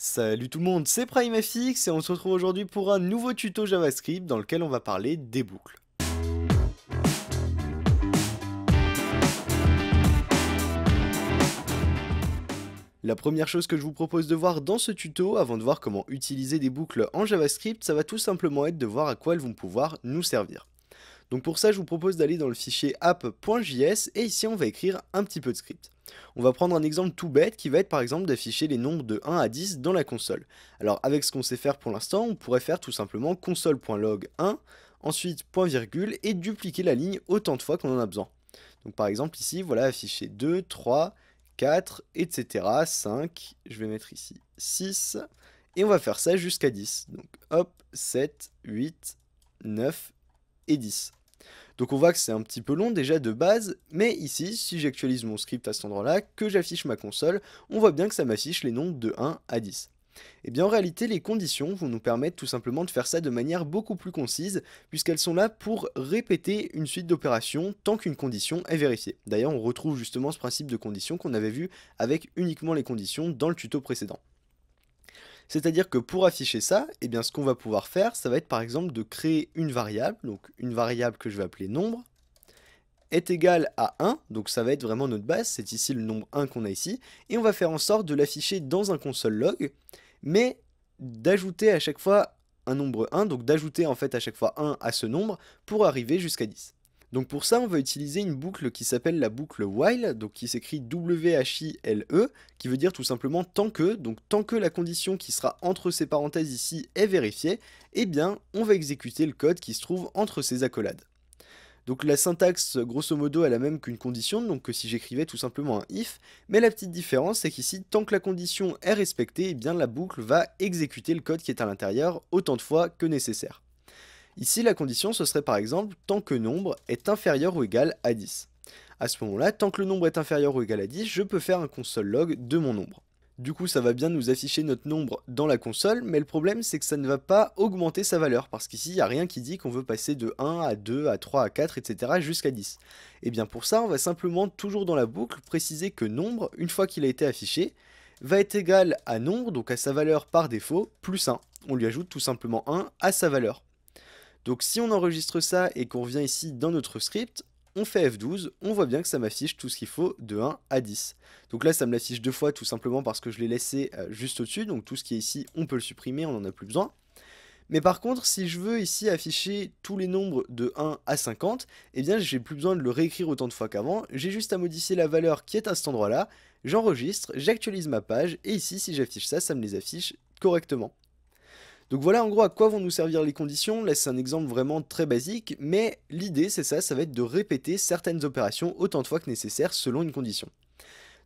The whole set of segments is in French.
Salut tout le monde, c'est PrimeFX et on se retrouve aujourd'hui pour un nouveau tuto JavaScript dans lequel on va parler des boucles. La première chose que je vous propose de voir dans ce tuto, avant de voir comment utiliser des boucles en JavaScript, ça va tout simplement être de voir à quoi elles vont pouvoir nous servir. Donc pour ça, je vous propose d'aller dans le fichier app.js et ici on va écrire un petit peu de script. On va prendre un exemple tout bête qui va être par exemple d'afficher les nombres de 1 à 10 dans la console. Alors avec ce qu'on sait faire pour l'instant, on pourrait faire tout simplement console.log 1, ensuite point virgule et dupliquer la ligne autant de fois qu'on en a besoin. Donc par exemple ici, voilà, afficher 2, 3, 4, etc. 5, je vais mettre ici 6, et on va faire ça jusqu'à 10. Donc hop, 7, 8, 9 et 10. Donc on voit que c'est un petit peu long déjà de base, mais ici, si j'actualise mon script à cet endroit-là, que j'affiche ma console, on voit bien que ça m'affiche les nombres de 1 à 10. Et bien en réalité, les conditions vont nous permettre tout simplement de faire ça de manière beaucoup plus concise, puisqu'elles sont là pour répéter une suite d'opérations tant qu'une condition est vérifiée. D'ailleurs, on retrouve justement ce principe de condition qu'on avait vu avec uniquement les conditions dans le tuto précédent. C'est-à-dire que pour afficher ça, eh bien ce qu'on va pouvoir faire, ça va être par exemple de créer une variable, donc une variable que je vais appeler nombre, est égale à 1, donc ça va être vraiment notre base, c'est ici le nombre 1 qu'on a ici, et on va faire en sorte de l'afficher dans un console log, mais d'ajouter à chaque fois un nombre 1, donc d'ajouter en fait à chaque fois 1 à ce nombre pour arriver jusqu'à 10. Donc pour ça, on va utiliser une boucle qui s'appelle la boucle while, donc qui s'écrit W-H-I-L-E, qui veut dire tout simplement tant que, donc tant que la condition qui sera entre ces parenthèses ici est vérifiée, eh bien on va exécuter le code qui se trouve entre ces accolades. Donc la syntaxe, grosso modo, est la même qu'une condition, donc que si j'écrivais tout simplement un if, mais la petite différence, c'est qu'ici, tant que la condition est respectée, eh bien la boucle va exécuter le code qui est à l'intérieur autant de fois que nécessaire. Ici, la condition, ce serait par exemple tant que nombre est inférieur ou égal à 10. À ce moment-là, tant que le nombre est inférieur ou égal à 10, je peux faire un console log de mon nombre. Du coup, ça va bien nous afficher notre nombre dans la console, mais le problème, c'est que ça ne va pas augmenter sa valeur, parce qu'ici, il n'y a rien qui dit qu'on veut passer de 1 à 2, à 3, à 4, etc. jusqu'à 10. Et bien pour ça, on va simplement, toujours dans la boucle, préciser que nombre, une fois qu'il a été affiché, va être égal à nombre, donc à sa valeur par défaut, plus 1. On lui ajoute tout simplement 1 à sa valeur. Donc si on enregistre ça et qu'on revient ici dans notre script, on fait F12, on voit bien que ça m'affiche tout ce qu'il faut de 1 à 10. Donc là ça me l'affiche deux fois tout simplement parce que je l'ai laissé juste au-dessus, donc tout ce qui est ici on peut le supprimer, on n'en a plus besoin. Mais par contre si je veux ici afficher tous les nombres de 1 à 50, eh bien j'ai plus besoin de le réécrire autant de fois qu'avant, j'ai juste à modifier la valeur qui est à cet endroit-là, j'enregistre, j'actualise ma page, et ici si j'affiche ça, ça me les affiche correctement. Donc voilà en gros à quoi vont nous servir les conditions. Là c'est un exemple vraiment très basique, mais l'idée c'est ça, ça va être de répéter certaines opérations autant de fois que nécessaire selon une condition.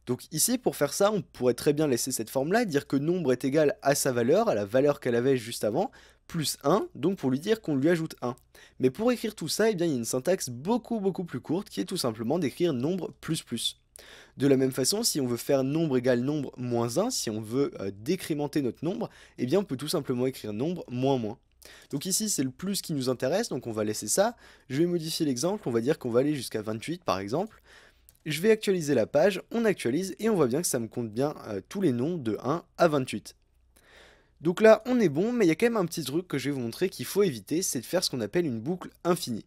Donc ici pour faire ça, on pourrait très bien laisser cette forme-là, dire que nombre est égal à sa valeur, à la valeur qu'elle avait juste avant, plus 1, donc pour lui dire qu'on lui ajoute 1. Mais pour écrire tout ça, eh bien, il y a une syntaxe beaucoup plus courte qui est tout simplement d'écrire nombre plus plus. De la même façon, si on veut faire nombre égale nombre moins 1, si on veut décrémenter notre nombre, eh bien on peut tout simplement écrire nombre moins moins. Donc ici c'est le plus qui nous intéresse, donc on va laisser ça. Je vais modifier l'exemple, on va dire qu'on va aller jusqu'à 28 par exemple. Je vais actualiser la page, on actualise et on voit bien que ça me compte bien tous les nombres de 1 à 28. Donc là on est bon, mais il y a quand même un petit truc que je vais vous montrer qu'il faut éviter, c'est de faire ce qu'on appelle une boucle infinie.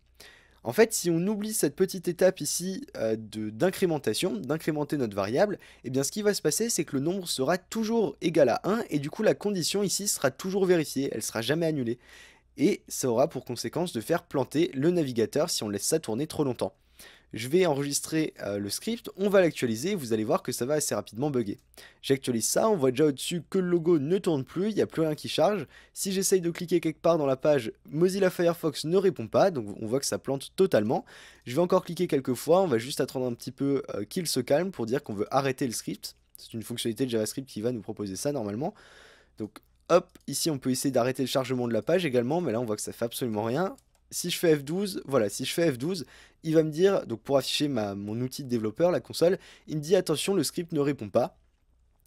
En fait, si on oublie cette petite étape ici d'incrémentation, d'incrémenter notre variable, eh bien ce qui va se passer, c'est que le nombre sera toujours égal à 1, et du coup la condition ici sera toujours vérifiée, elle sera jamais annulée. Et ça aura pour conséquence de faire planter le navigateur si on laisse ça tourner trop longtemps. Je vais enregistrer le script, on va l'actualiser, vous allez voir que ça va assez rapidement bugger. J'actualise ça, on voit déjà au-dessus que le logo ne tourne plus, il n'y a plus rien qui charge. Si j'essaye de cliquer quelque part dans la page, Mozilla Firefox ne répond pas, donc on voit que ça plante totalement. Je vais encore cliquer quelques fois, on va juste attendre un petit peu qu'il se calme pour dire qu'on veut arrêter le script. C'est une fonctionnalité de JavaScript qui va nous proposer ça normalement. Donc hop, ici on peut essayer d'arrêter le chargement de la page également, mais là on voit que ça fait absolument rien. Si je fais F12, voilà, si je fais F12, il va me dire, donc pour afficher mon outil de développeur, la console, il me dit attention, le script ne répond pas.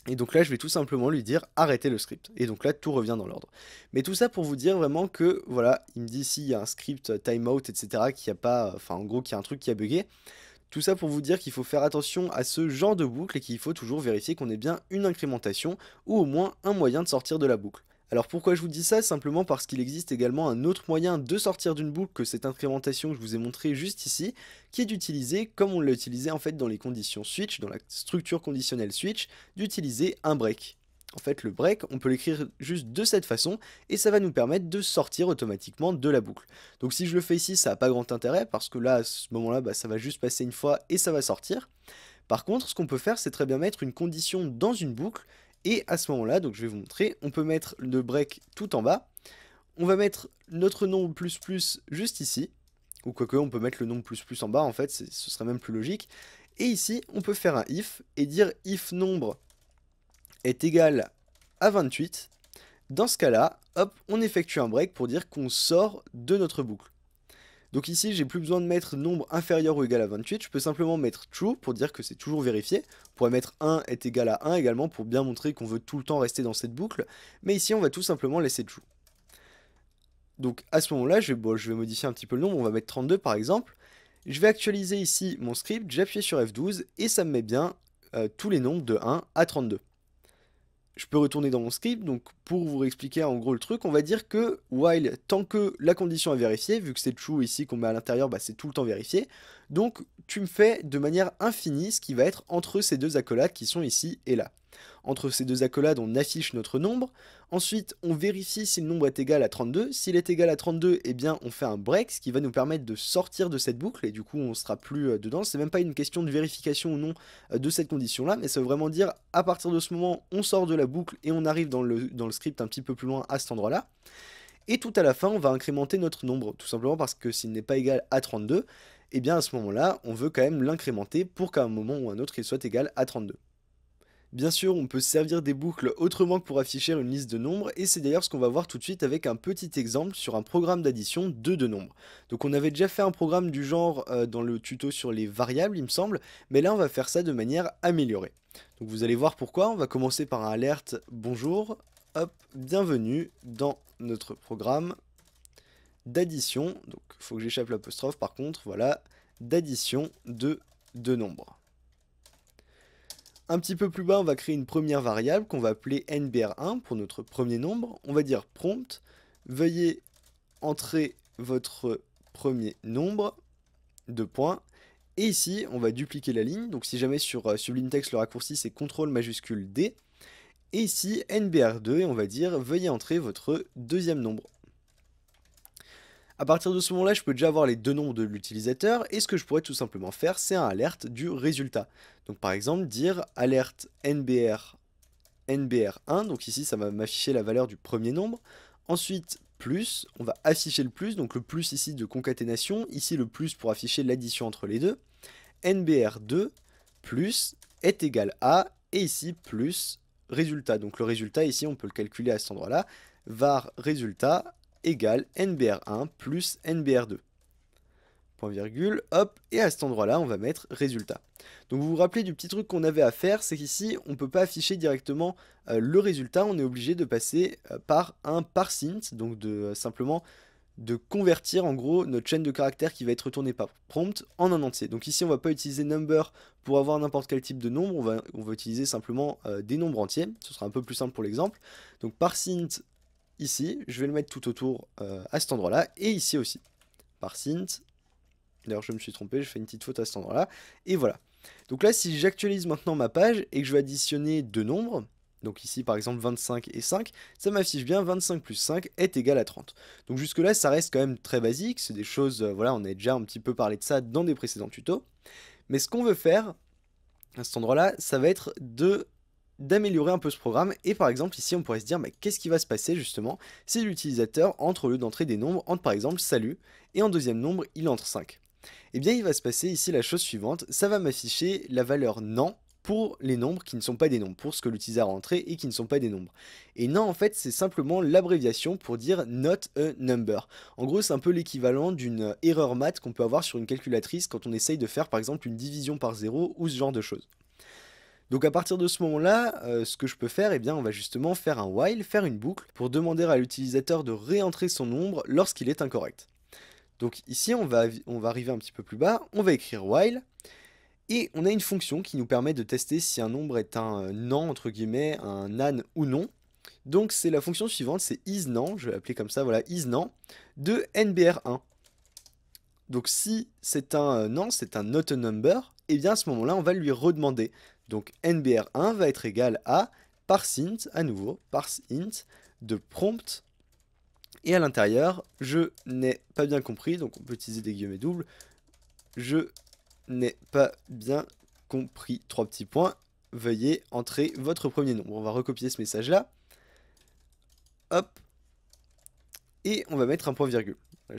Et donc là, je vais tout simplement lui dire arrêtez le script. Et donc là, tout revient dans l'ordre. Mais tout ça pour vous dire vraiment que, voilà, il me dit ici, il y a un script timeout, etc., qui a pas, enfin en gros, qui a un truc qui a bugué. Tout ça pour vous dire qu'il faut faire attention à ce genre de boucle et qu'il faut toujours vérifier qu'on ait bien une incrémentation ou au moins un moyen de sortir de la boucle. Alors pourquoi je vous dis ça? Simplement parce qu'il existe également un autre moyen de sortir d'une boucle que cette incrémentation que je vous ai montré juste ici, qui est d'utiliser, comme on l'a utilisé en fait dans les conditions switch, dans la structure conditionnelle switch, d'utiliser un break. En fait, le break, on peut l'écrire juste de cette façon, et ça va nous permettre de sortir automatiquement de la boucle. Donc si je le fais ici, ça n'a pas grand intérêt, parce que là, à ce moment-là, ça va juste passer une fois et ça va sortir. Par contre, ce qu'on peut faire, c'est très bien mettre une condition dans une boucle, et à ce moment-là, donc je vais vous montrer, on peut mettre le break tout en bas, on va mettre notre nombre plus plus juste ici, ou quoique on peut mettre le nombre plus plus en bas, en fait, ce serait même plus logique. Et ici, on peut faire un if, et dire if nombre est égal à 28. Dans ce cas-là, hop, on effectue un break pour dire qu'on sort de notre boucle. Donc ici, j'ai plus besoin de mettre nombre inférieur ou égal à 28, je peux simplement mettre true pour dire que c'est toujours vérifié. On pourrait mettre 1 est égal à 1 également pour bien montrer qu'on veut tout le temps rester dans cette boucle, mais ici on va tout simplement laisser true. Donc à ce moment-là, je vais modifier un petit peu le nombre, on va mettre 32 par exemple. Je vais actualiser ici mon script, j'appuie sur F12 et ça me met bien tous les nombres de 1 à 32. Je peux retourner dans mon script, donc pour vous expliquer en gros le truc, on va dire que while, tant que la condition est vérifiée, vu que c'est true ici qu'on met à l'intérieur, c'est tout le temps vérifié, donc tu me fais de manière infinie ce qui va être entre ces deux accolades qui sont ici et là. Entre ces deux accolades, on affiche notre nombre, ensuite on vérifie si le nombre est égal à 32, s'il est égal à 32, eh bien on fait un break, ce qui va nous permettre de sortir de cette boucle, et du coup on sera plus dedans, c'est même pas une question de vérification ou non de cette condition-là, mais ça veut vraiment dire, à partir de ce moment, on sort de la boucle et on arrive dans le script un petit peu plus loin à cet endroit-là. Et tout à la fin, on va incrémenter notre nombre, tout simplement parce que s'il n'est pas égal à 32, eh bien à ce moment-là, on veut quand même l'incrémenter pour qu'à un moment ou un autre, il soit égal à 32. Bien sûr, on peut se servir des boucles autrement que pour afficher une liste de nombres, et c'est d'ailleurs ce qu'on va voir tout de suite avec un petit exemple sur un programme d'addition de deux nombres. Donc on avait déjà fait un programme du genre dans le tuto sur les variables, il me semble, mais là on va faire ça de manière améliorée. Donc vous allez voir pourquoi, on va commencer par un alerte bonjour, hop, bienvenue dans notre programme d'addition, donc il faut que j'échappe l'apostrophe par contre, voilà, d'addition de deux nombres. Un petit peu plus bas, on va créer une première variable qu'on va appeler nbr1 pour notre premier nombre. On va dire prompt, veuillez entrer votre premier nombre, deux points. Et ici, on va dupliquer la ligne. Donc si jamais sur Sublime Text, le raccourci c'est CTRL majuscule D. Et ici, nbr2, et on va dire veuillez entrer votre deuxième nombre. À partir de ce moment-là, je peux déjà avoir les deux nombres de l'utilisateur, et ce que je pourrais tout simplement faire, c'est un alerte du résultat. Donc par exemple, dire alerte nbr1, donc ici ça va m'afficher la valeur du premier nombre. Ensuite, plus, on va afficher le plus, donc le plus ici de concaténation, ici le plus pour afficher l'addition entre les deux. nbr2 plus est égal à, et ici plus résultat. Donc le résultat ici, on peut le calculer à cet endroit-là, var résultat égale nbr1 plus nbr2. Point virgule, hop, et à cet endroit-là, on va mettre résultat. Donc vous vous rappelez du petit truc qu'on avait à faire, c'est qu'ici, on ne peut pas afficher directement le résultat, on est obligé de passer par un parseInt, donc simplement de convertir en gros notre chaîne de caractères qui va être retournée par prompt en un entier. Donc ici, on ne va pas utiliser number pour avoir n'importe quel type de nombre, on va utiliser simplement des nombres entiers, ce sera un peu plus simple pour l'exemple. Donc parseInt ici, je vais le mettre tout autour à cet endroit-là, et ici aussi. ParseInt, d'ailleurs je me suis trompé, je fais une petite faute à cet endroit-là, et voilà. Donc là, si j'actualise maintenant ma page, et que je vais additionner deux nombres, donc ici par exemple 25 et 5, ça m'affiche bien 25 plus 5 est égal à 30. Donc jusque là, ça reste quand même très basique, c'est des choses, voilà, on a déjà un petit peu parlé de ça dans des précédents tutos, mais ce qu'on veut faire, à cet endroit-là, ça va être d'améliorer un peu ce programme, et par exemple ici on pourrait se dire mais qu'est-ce qui va se passer justement si l'utilisateur entre au lieu d'entrer des nombres, entre par exemple salut, et en deuxième nombre il entre 5. Et bien il va se passer ici la chose suivante, ça va m'afficher la valeur non pour les nombres qui ne sont pas des nombres, pour ce que l'utilisateur a entré et qui ne sont pas des nombres. Et non en fait c'est simplement l'abréviation pour dire not a number. En gros c'est un peu l'équivalent d'une erreur math qu'on peut avoir sur une calculatrice quand on essaye de faire par exemple une division par 0 ou ce genre de choses. Donc à partir de ce moment-là, ce que je peux faire, eh bien on va justement faire un while, faire une boucle, pour demander à l'utilisateur de réentrer son nombre lorsqu'il est incorrect. Donc ici, on va arriver un petit peu plus bas, on va écrire while, Et on a une fonction qui nous permet de tester si un nombre est un NaN, entre guillemets, un NaN ou non. Donc c'est la fonction suivante, c'est isNaN, je vais l'appeler comme ça, voilà, isNaN, de NBR1. Donc si c'est un NaN, c'est un not a number, et bien à ce moment-là, on va lui redemander. Donc NBR1 va être égal à parseInt, à nouveau, parseInt de prompt. Et à l'intérieur, je n'ai pas bien compris, donc on peut utiliser des guillemets doubles. Je n'ai pas bien compris, 3 petits points. Veuillez entrer votre premier nombre. On va recopier ce message-là. Hop. Et on va mettre un point virgule. Là,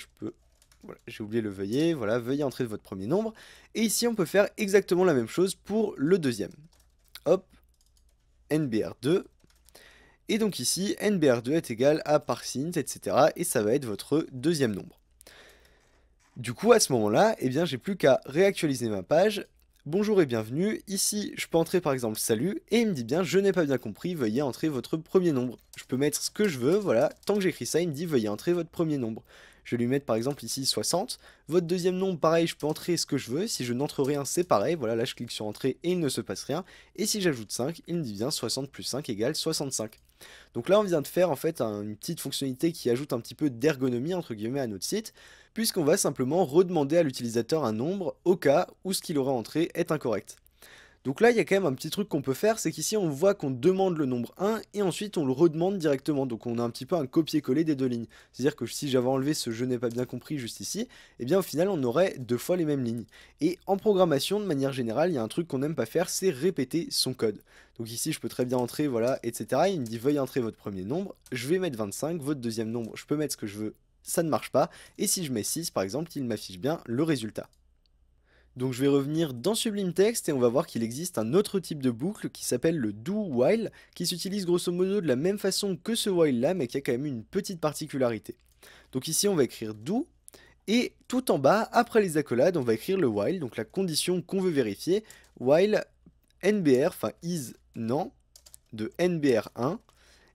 voilà, j'ai oublié le veuillez. Voilà, veuillez entrer votre premier nombre. Et ici, on peut faire exactement la même chose pour le deuxième. Hop. NBR2. Et donc ici, NBR2 est égal à parseInt, etc. Et ça va être votre deuxième nombre. Du coup, à ce moment-là, eh bien, j'ai plus qu'à réactualiser ma page. Bonjour et bienvenue. Ici, je peux entrer par exemple salut et il me dit bien je n'ai pas bien compris, veuillez entrer votre premier nombre. Je peux mettre ce que je veux, voilà. Tant que j'écris ça, il me dit veuillez entrer votre premier nombre. Je vais lui mettre par exemple ici 60. Votre deuxième nombre, pareil, je peux entrer ce que je veux. Si je n'entre rien, c'est pareil. Voilà, là je clique sur entrée et il ne se passe rien. Et si j'ajoute 5, il me dit bien 60 plus 5 égale 65. Donc là, on vient de faire en fait une petite fonctionnalité qui ajoute un petit peu d'ergonomie entre guillemets à notre site, puisqu'on va simplement redemander à l'utilisateur un nombre au cas où ce qu'il aurait entré est incorrect. Donc là, il y a quand même un petit truc qu'on peut faire, c'est qu'ici on voit qu'on demande le nombre 1 et ensuite on le redemande directement. Donc on a un petit peu un copier-coller des deux lignes. C'est-à-dire que si j'avais enlevé ce je n'ai pas bien compris juste ici, eh bien au final on aurait deux fois les mêmes lignes. Et en programmation, de manière générale, il y a un truc qu'on n'aime pas faire, c'est répéter son code. Donc ici je peux très bien entrer, voilà, etc. Il me dit veuillez entrer votre premier nombre, je vais mettre 25, votre deuxième nombre, je peux mettre ce que je veux, ça ne marche pas. Et si je mets 6 par exemple, il m'affiche bien le résultat. Donc je vais revenir dans Sublime Text et on va voir qu'il existe un autre type de boucle qui s'appelle le do-while, qui s'utilise grosso modo de la même façon que ce while là, mais qui a quand même une petite particularité. Donc ici on va écrire do, et tout en bas, après les accolades, on va écrire le while, donc la condition qu'on veut vérifier, while NBR, enfin is NaN, de NBR1,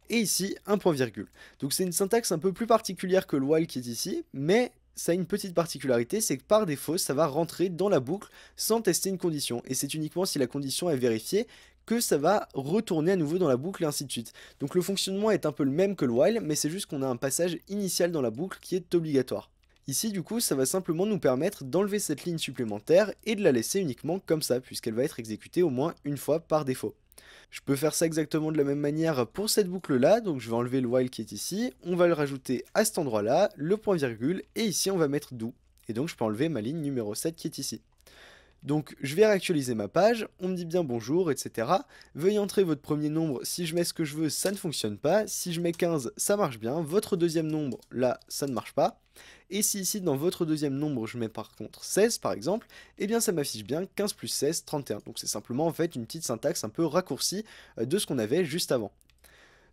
et ici un point virgule. Donc c'est une syntaxe un peu plus particulière que le while qui est ici, mais ça a une petite particularité, c'est que par défaut, ça va rentrer dans la boucle sans tester une condition. Et c'est uniquement si la condition est vérifiée que ça va retourner à nouveau dans la boucle et ainsi de suite. Donc le fonctionnement est un peu le même que le while, mais c'est juste qu'on a un passage initial dans la boucle qui est obligatoire. Ici, du coup, ça va simplement nous permettre d'enlever cette ligne supplémentaire et de la laisser uniquement comme ça, puisqu'elle va être exécutée au moins une fois par défaut. Je peux faire ça exactement de la même manière pour cette boucle-là, donc je vais enlever le while qui est ici, on va le rajouter à cet endroit-là, le point virgule, et ici on va mettre do. Et donc je peux enlever ma ligne numéro 7 qui est ici. Donc je vais réactualiser ma page, on me dit bien bonjour, etc. Veuillez entrer votre premier nombre, si je mets ce que je veux, ça ne fonctionne pas. Si je mets 15, ça marche bien. Votre deuxième nombre, là, ça ne marche pas. Et si ici, dans votre deuxième nombre, je mets par contre 16, par exemple, eh bien ça m'affiche bien 15 plus 16, 31. Donc c'est simplement en fait une petite syntaxe un peu raccourcie de ce qu'on avait juste avant.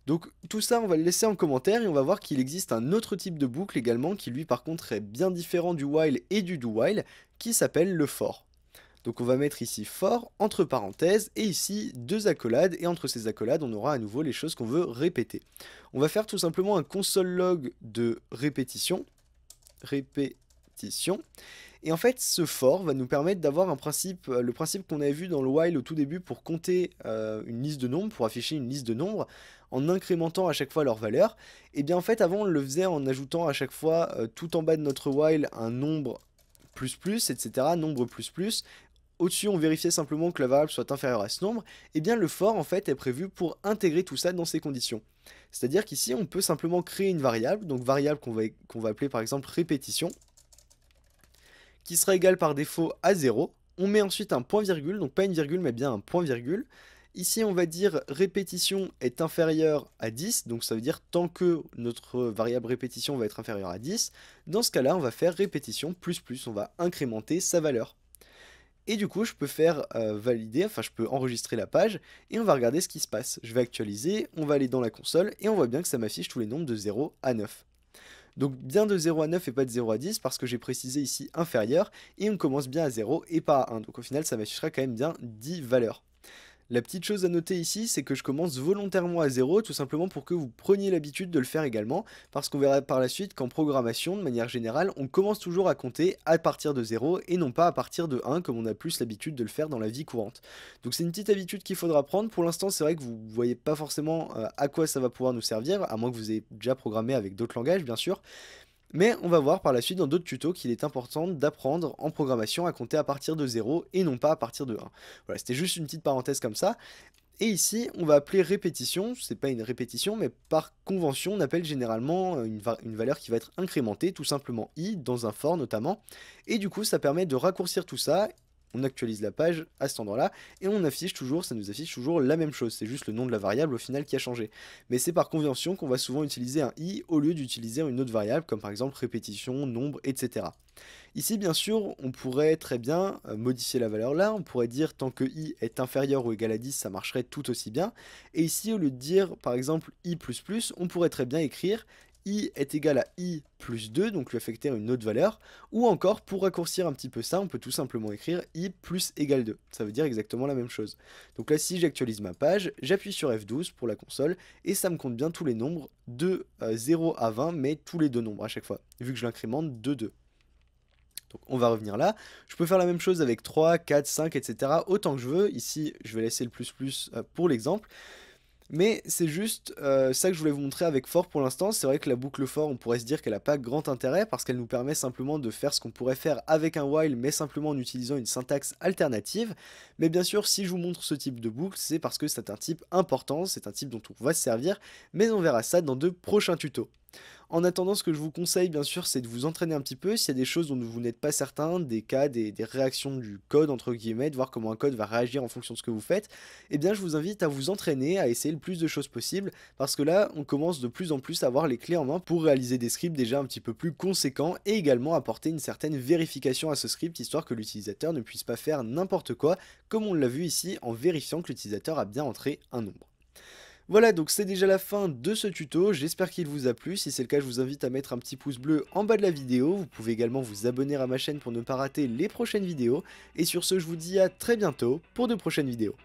Donc tout ça, on va le laisser en commentaire et on va voir qu'il existe un autre type de boucle également qui lui par contre est bien différent du while et du do while, qui s'appelle le for. Donc on va mettre ici for entre parenthèses et ici deux accolades et entre ces accolades on aura à nouveau les choses qu'on veut répéter. On va faire tout simplement un console log de répétition. Et en fait ce for va nous permettre d'avoir un principe, le principe qu'on avait vu dans le while au tout début pour compter une liste de nombres, pour afficher une liste de nombres en incrémentant à chaque fois leur valeur. Et bien en fait avant on le faisait en ajoutant à chaque fois tout en bas de notre while un nombre plus plus, etc. nombre plus plus. Au-dessus, on vérifiait simplement que la variable soit inférieure à ce nombre, et bien le for en fait est prévu pour intégrer tout ça dans ces conditions. C'est-à-dire qu'ici, on peut simplement créer une variable, donc variable qu'on va appeler par exemple répétition, qui sera égale par défaut à 0. On met ensuite un point virgule, donc pas une virgule mais bien un point virgule. Ici, on va dire répétition est inférieure à 10, donc ça veut dire tant que notre variable répétition va être inférieure à 10, dans ce cas-là, on va faire répétition plus plus, on va incrémenter sa valeur. Et du coup, je peux faire valider, enfin je peux enregistrer la page, et on va regarder ce qui se passe. Je vais actualiser, on va aller dans la console, et on voit bien que ça m'affiche tous les nombres de 0 à 9. Donc bien de 0 à 9 et pas de 0 à 10, parce que j'ai précisé ici inférieur, et on commence bien à 0 et pas à 1. Donc au final, ça m'affichera quand même bien 10 valeurs. La petite chose à noter ici, c'est que je commence volontairement à 0, tout simplement pour que vous preniez l'habitude de le faire également, parce qu'on verra par la suite qu'en programmation, de manière générale, on commence toujours à compter à partir de 0 et non pas à partir de 1 comme on a plus l'habitude de le faire dans la vie courante. Donc c'est une petite habitude qu'il faudra prendre. Pour l'instant, c'est vrai que vous ne voyez pas forcément à quoi ça va pouvoir nous servir, à moins que vous ayez déjà programmé avec d'autres langages, bien sûr. Mais on va voir par la suite dans d'autres tutos qu'il est important d'apprendre en programmation à compter à partir de 0 et non pas à partir de 1. Voilà, c'était juste une petite parenthèse comme ça. Et ici, on va appeler répétition, c'est pas une répétition, mais par convention, on appelle généralement une valeur qui va être incrémentée, tout simplement i, dans un for notamment. Et du coup, ça permet de raccourcir tout ça. On actualise la page à cet endroit-là, et on affiche toujours, ça nous affiche toujours la même chose, c'est juste le nom de la variable au final qui a changé. Mais c'est par convention qu'on va souvent utiliser un i au lieu d'utiliser une autre variable, comme par exemple répétition, nombre, etc. Ici, bien sûr, on pourrait très bien modifier la valeur là, on pourrait dire tant que i est inférieur ou égal à 10, ça marcherait tout aussi bien. Et ici, au lieu de dire par exemple i++, on pourrait très bien écrire i est égal à i plus 2, donc lui affecter une autre valeur, ou encore, pour raccourcir un petit peu ça, on peut tout simplement écrire i plus égale 2, ça veut dire exactement la même chose. Donc là, si j'actualise ma page, j'appuie sur F12 pour la console, et ça me compte bien tous les nombres de 0 à 20, mais tous les deux nombres à chaque fois, vu que je l'incrémente de 2. Donc on va revenir là. Je peux faire la même chose avec 3, 4, 5, etc. autant que je veux. Ici, je vais laisser le plus pour l'exemple. Mais c'est juste ça que je voulais vous montrer avec for pour l'instant. C'est vrai que la boucle for, on pourrait se dire qu'elle n'a pas grand intérêt parce qu'elle nous permet simplement de faire ce qu'on pourrait faire avec un while, mais simplement en utilisant une syntaxe alternative. Mais bien sûr, si je vous montre ce type de boucle, c'est parce que c'est un type important, c'est un type dont on va se servir, mais on verra ça dans de prochains tutos. En attendant, ce que je vous conseille, bien sûr, c'est de vous entraîner un petit peu. S'il y a des choses dont vous n'êtes pas certain, des cas, des réactions du code, entre guillemets, de voir comment un code va réagir en fonction de ce que vous faites, eh bien, je vous invite à vous entraîner, à essayer le plus de choses possible, parce que là, on commence de plus en plus à avoir les clés en main pour réaliser des scripts déjà un petit peu plus conséquents et également apporter une certaine vérification à ce script, histoire que l'utilisateur ne puisse pas faire n'importe quoi, comme on l'a vu ici, en vérifiant que l'utilisateur a bien entré un nombre. Voilà, donc c'est déjà la fin de ce tuto, j'espère qu'il vous a plu. Si c'est le cas, je vous invite à mettre un petit pouce bleu en bas de la vidéo. Vous pouvez également vous abonner à ma chaîne pour ne pas rater les prochaines vidéos. Et sur ce, je vous dis à très bientôt pour de prochaines vidéos.